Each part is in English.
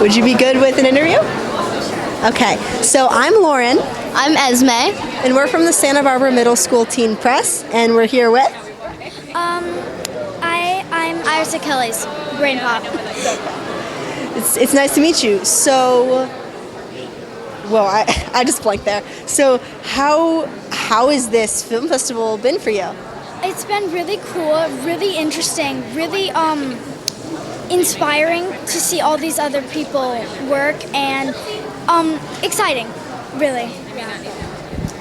Would you be good with an interview? Okay, so I'm Lauren, I'm Esme. and we're from the Santa Barbara Middle School Teen Press, and we're here with... I'm Achilles, brain pop. It's nice to meet you. So, well, I just blanked there. So, how has this film festival been for you? It's been really cool, really interesting, really inspiring to see all these other people work, and exciting, really.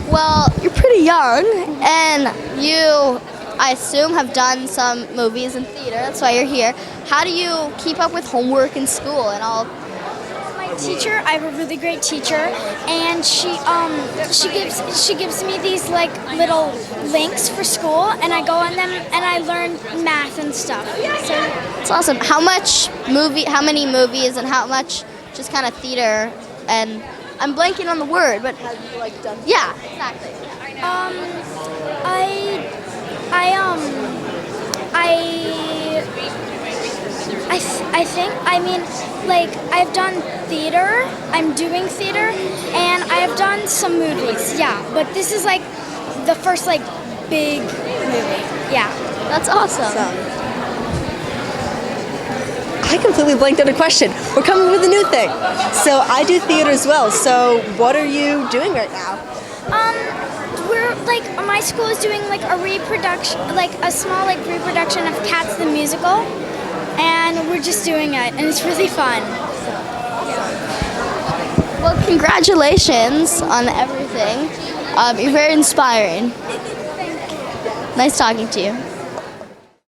Well, you're pretty young, and you, I assume, have done some movies and theater. That's why you're here. How do you keep up with homework in school and all? My teacher, I have a really great teacher, and she gives me these like little links for school, and I go on them and I learn math and stuff. So it's awesome. How many movies, and how much just kind of theater? And I'm blanking on the word, but Have you done? yeah, exactly. I think, I've done theater, I'm doing theater, and I've done some movies, yeah. But this is like the first big movie, yeah. That's awesome. I completely blanked out a question. We're coming with a new thing. So I do theater as well. So what are you doing right now? We're my school is doing a reproduction, a small reproduction of Cats the musical, and we're just doing it, and it's really fun. Well, congratulations on everything. You're very inspiring. Nice talking to you.